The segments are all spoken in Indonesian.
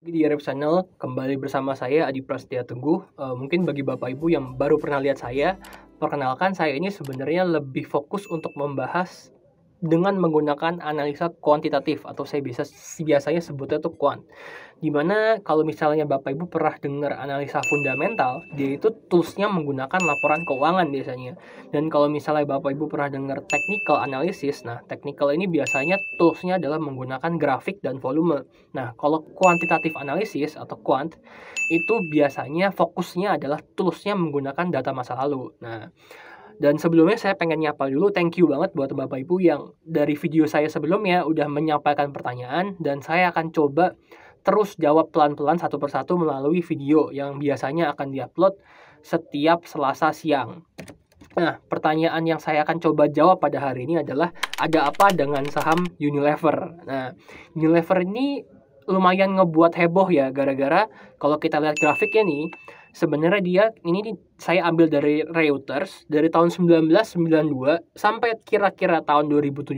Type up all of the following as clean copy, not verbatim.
Di Arab Channel kembali bersama saya Adi Prasetya Teguh. Mungkin bagi Bapak Ibu yang baru pernah lihat saya, perkenalkan saya ini sebenarnya lebih fokus untuk membahas dengan menggunakan analisa kuantitatif atau saya biasanya sebutnya tuh quant. Dimana kalau misalnya Bapak Ibu pernah dengar analisa fundamental, dia itu toolsnya menggunakan laporan keuangan biasanya. Dan kalau misalnya Bapak Ibu pernah dengar technical analysis, nah technical ini biasanya toolsnya adalah menggunakan grafik dan volume. Nah kalau quantitative analysis atau quant, itu biasanya fokusnya adalah toolsnya menggunakan data masa lalu. Nah, dan sebelumnya saya pengen nyapa dulu, thank you banget buat Bapak Ibu yang dari video saya sebelumnya udah menyampaikan pertanyaan, dan saya akan coba terus jawab pelan-pelan satu persatu melalui video yang biasanya akan diupload setiap Selasa siang. Nah, pertanyaan yang saya akan coba jawab pada hari ini adalah, ada apa dengan saham Unilever? Nah, Unilever ini lumayan ngebuat heboh ya, gara-gara kalau kita lihat grafiknya nih, sebenarnya dia ini saya ambil dari Reuters dari tahun 1992 sampai kira-kira tahun 2017,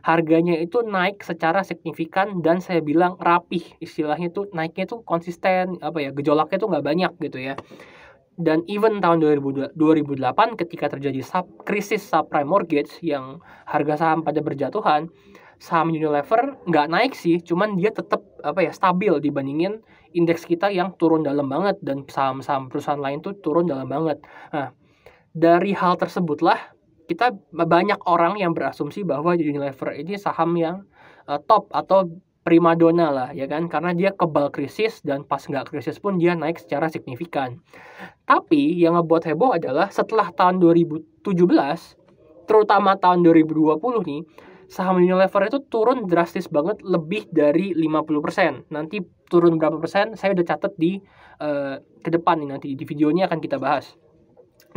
harganya itu naik secara signifikan dan saya bilang rapih, istilahnya tuh naiknya tuh konsisten, gejolaknya tuh nggak banyak gitu ya. Dan even tahun 2008 ketika terjadi krisis subprime mortgage yang harga saham pada berjatuhan, saham Unilever nggak naik sih, cuman dia tetap stabil dibandingin indeks kita yang turun dalam banget, dan saham-saham perusahaan lain tuh turun dalam banget. Nah, dari hal tersebutlah kita banyak orang yang berasumsi bahwa Unilever ini saham yang top atau primadona lah ya kan, karena dia kebal krisis dan pas nggak krisis pun dia naik secara signifikan. Tapi yang ngebuat heboh adalah setelah tahun 2017, terutama tahun 2020 nih, saham Unilever itu turun drastis banget, lebih dari 50%. Nanti turun berapa persen, saya udah catat di ke depan nih, nanti di videonya akan kita bahas.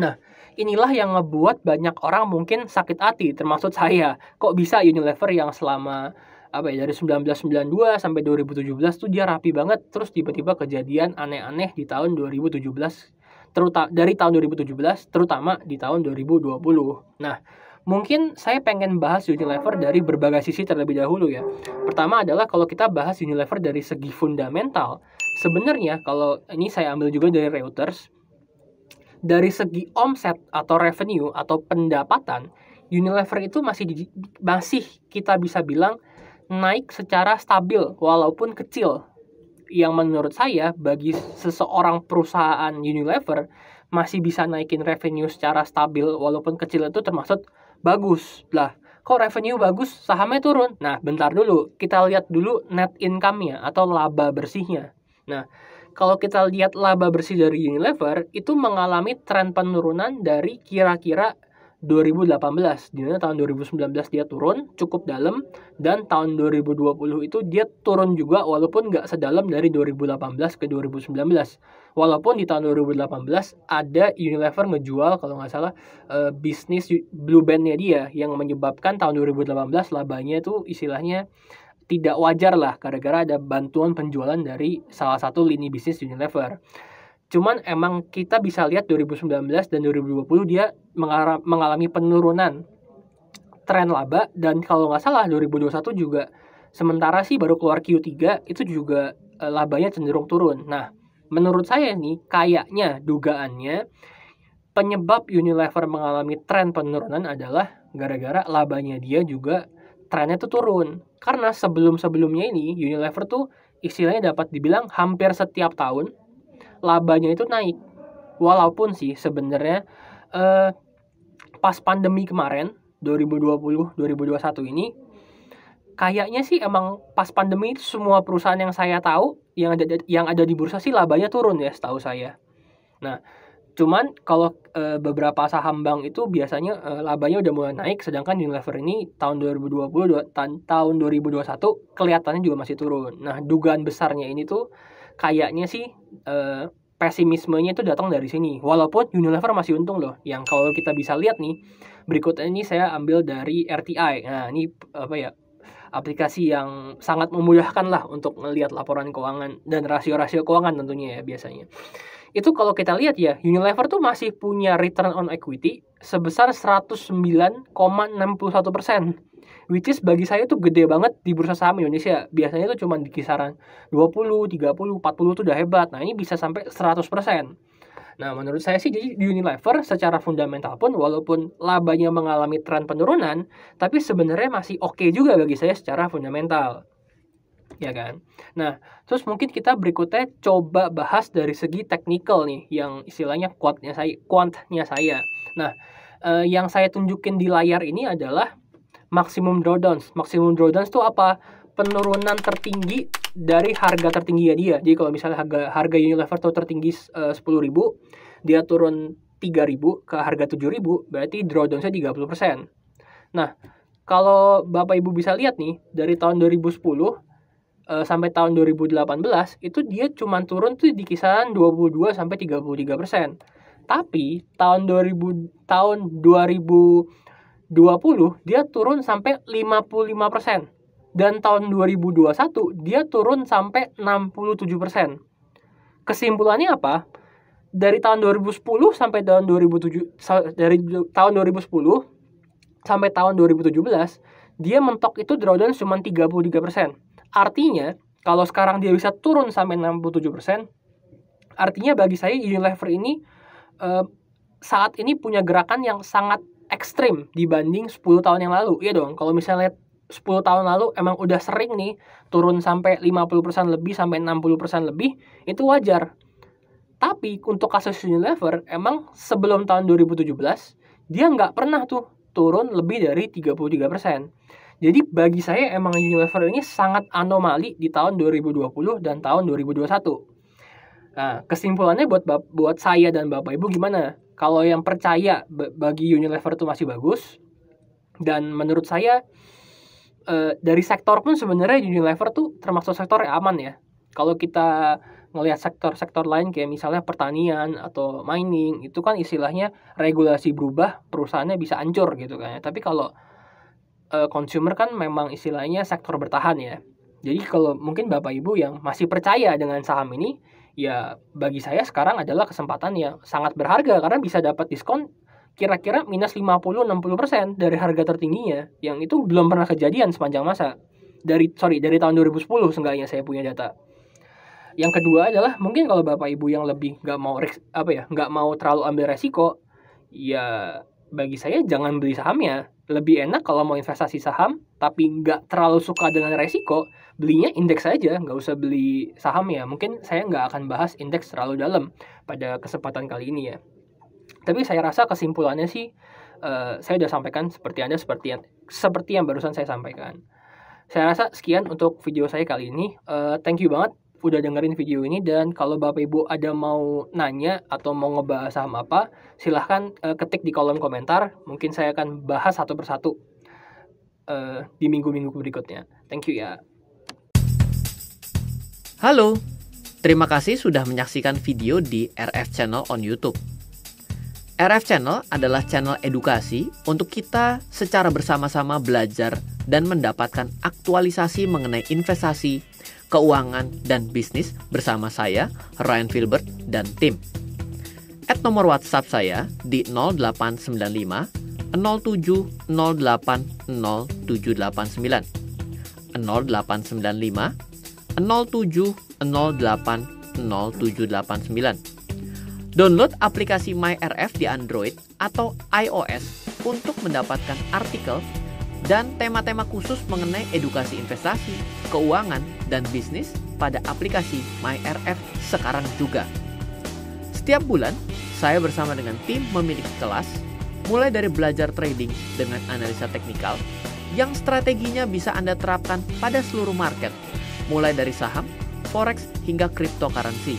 Nah, inilah yang ngebuat banyak orang mungkin sakit hati, termasuk saya. Kok bisa Unilever yang selama dari 1992 sampai 2017 tuh dia rapi banget, terus tiba-tiba kejadian aneh-aneh di tahun 2017, dari tahun 2017 terutama di tahun 2020. Nah, mungkin saya pengen bahas Unilever dari berbagai sisi terlebih dahulu ya. Pertama adalah kalau kita bahas Unilever dari segi fundamental, sebenarnya kalau ini saya ambil juga dari Reuters, dari segi omset atau revenue atau pendapatan, Unilever itu masih kita bisa bilang naik secara stabil walaupun kecil. Yang menurut saya bagi seseorang perusahaan Unilever masih bisa naikin revenue secara stabil walaupun kecil itu termasuk bagus. Lah, kok revenue bagus sahamnya turun? Nah, bentar dulu, kita lihat dulu net income-nya atau laba bersihnya. Nah, kalau kita lihat laba bersih dari Unilever itu mengalami tren penurunan dari kira-kira 2018, di mana tahun 2019 dia turun cukup dalam, dan tahun 2020 itu dia turun juga walaupun nggak sedalam dari 2018 ke 2019. Walaupun di tahun 2018 ada Unilever ngejual kalau nggak salah bisnis Blue Band-nya dia yang menyebabkan tahun 2018 labanya itu istilahnya tidak wajar lah, gara-gara ada bantuan penjualan dari salah satu lini bisnis Unilever. Cuman emang kita bisa lihat 2019 dan 2020 dia mengalami penurunan tren laba, dan kalau nggak salah 2021 juga sementara sih baru keluar Q3 itu juga labanya cenderung turun. Nah, menurut saya nih kayaknya dugaannya penyebab Unilever mengalami tren penurunan adalah gara-gara labanya dia juga trennya tuh turun. Karena sebelum-sebelumnya ini Unilever tuh istilahnya dapat dibilang hampir setiap tahun labanya itu naik. Walaupun sih sebenarnya pas pandemi kemarin 2020-2021 ini kayaknya sih emang pas pandemi itu semua perusahaan yang saya tahu yang ada di bursa sih labanya turun ya setahu saya. Nah, cuman kalau beberapa saham bank itu biasanya labanya udah mulai naik, sedangkan Unilever ini tahun 2020 tahun 2021 kelihatannya juga masih turun. Nah, dugaan besarnya ini tuh kayaknya sih pesimismenya itu datang dari sini. Walaupun Unilever masih untung loh. Yang kalau kita bisa lihat nih, berikutnya ini saya ambil dari RTI. Nah, ini aplikasi yang sangat memudahkan lah untuk melihat laporan keuangan dan rasio-rasio keuangan tentunya ya biasanya. itu kalau kita lihat ya, Unilever tuh masih punya return on equity sebesar 109,61%. Which is bagi saya tuh gede banget di bursa saham Indonesia. Biasanya tuh cuma di kisaran 20, 30, 40 tuh udah hebat. Nah, ini bisa sampai 100%. Nah, menurut saya sih jadi Unilever secara fundamental pun walaupun labanya mengalami tren penurunan, tapi sebenarnya masih oke juga bagi saya secara fundamental. Ya kan? Nah, terus mungkin kita berikutnya coba bahas dari segi teknikal nih, yang istilahnya quantnya saya. Nah, yang saya tunjukin di layar ini adalah maximum drawdowns. Maximum drawdowns itu apa? Penurunan tertinggi dari harga tertingginya dia. Jadi kalau misalnya harga Unilever tuh tertinggi 10.000, dia turun 3.000 ke harga 7.000, berarti drawdowns-nya 30%. Nah, kalau Bapak Ibu bisa lihat nih, dari tahun 2010 sampai tahun 2018 itu dia cuma turun tuh di kisaran 22 sampai 33%. Tapi tahun 2020 dia turun sampai 55%. Dan tahun 2021 dia turun sampai 67%. Kesimpulannya apa? Dari tahun 2010 sampai tahun 2007, dari tahun 2010 sampai tahun 2017 dia mentok itu drawdown cuma 33%. Artinya kalau sekarang dia bisa turun sampai 67%, artinya bagi saya Unilever ini saat ini punya gerakan yang sangat ekstrim dibanding 10 tahun yang lalu. Iya dong, kalau misalnya 10 tahun lalu emang udah sering nih turun sampai 50% lebih sampai 60% lebih, itu wajar. Tapi untuk kasus Unilever, emang sebelum tahun 2017 dia nggak pernah tuh turun lebih dari 33%. Jadi bagi saya emang Unilever ini sangat anomali di tahun 2020 dan tahun 2021. Nah, kesimpulannya buat saya dan Bapak Ibu gimana? Kalau yang percaya bagi Unilever itu masih bagus, dan menurut saya dari sektor pun sebenarnya Unilever tuh termasuk sektor yang aman ya. Kalau kita ngelihat sektor-sektor lain kayak misalnya pertanian atau mining, itu kan istilahnya regulasi berubah, perusahaannya bisa hancur gitu kan. Tapi kalau consumer kan memang istilahnya sektor bertahan ya. Jadi kalau mungkin Bapak Ibu yang masih percaya dengan saham ini, ya bagi saya sekarang adalah kesempatan yang sangat berharga karena bisa dapat diskon kira-kira minus 50-60% dari harga tertingginya, yang itu belum pernah kejadian sepanjang masa. Dari tahun 2010 seenggaknya saya punya data. Yang kedua adalah mungkin kalau Bapak Ibu yang lebih nggak mau terlalu ambil resiko, ya bagi saya jangan beli sahamnya. Lebih enak kalau mau investasi saham tapi nggak terlalu suka dengan resiko, belinya indeks saja, nggak usah beli saham ya. Mungkin saya nggak akan bahas indeks terlalu dalam pada kesempatan kali ini ya. Tapi saya rasa kesimpulannya sih saya udah sampaikan seperti yang barusan saya sampaikan. Saya rasa sekian untuk video saya kali ini. Thank you banget udah dengerin video ini, dan kalau Bapak Ibu ada mau nanya atau mau ngebahas saham apa, silahkan ketik di kolom komentar. Mungkin saya akan bahas satu persatu di minggu-minggu berikutnya. Thank you ya. Halo, terima kasih sudah menyaksikan video di RF Channel on YouTube. RF Channel adalah channel edukasi untuk kita secara bersama-sama belajar dan mendapatkan aktualisasi mengenai investasi, keuangan, dan bisnis bersama saya, Ryan Filbert, dan tim. Add nomor WhatsApp saya di 0895 07 08 0789 0895 07 08 0789. Download aplikasi MyRF di Android atau iOS untuk mendapatkan artikel dan tema-tema khusus mengenai edukasi investasi, keuangan, dan bisnis pada aplikasi MyRF sekarang juga. Setiap bulan, saya bersama dengan tim memiliki kelas, mulai dari belajar trading dengan analisa teknikal, yang strateginya bisa Anda terapkan pada seluruh market, mulai dari saham, forex, hingga cryptocurrency,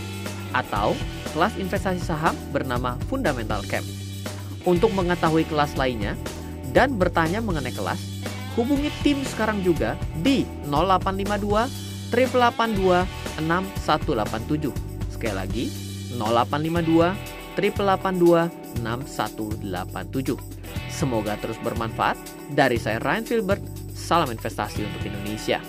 atau kelas investasi saham bernama Fundamental Camp. Untuk mengetahui kelas lainnya dan bertanya mengenai kelas, hubungi tim sekarang juga di 0852 882 6187. Sekali lagi, 0852 882 6187. Semoga terus bermanfaat. Dari saya Ryan Filbert, salam investasi untuk Indonesia.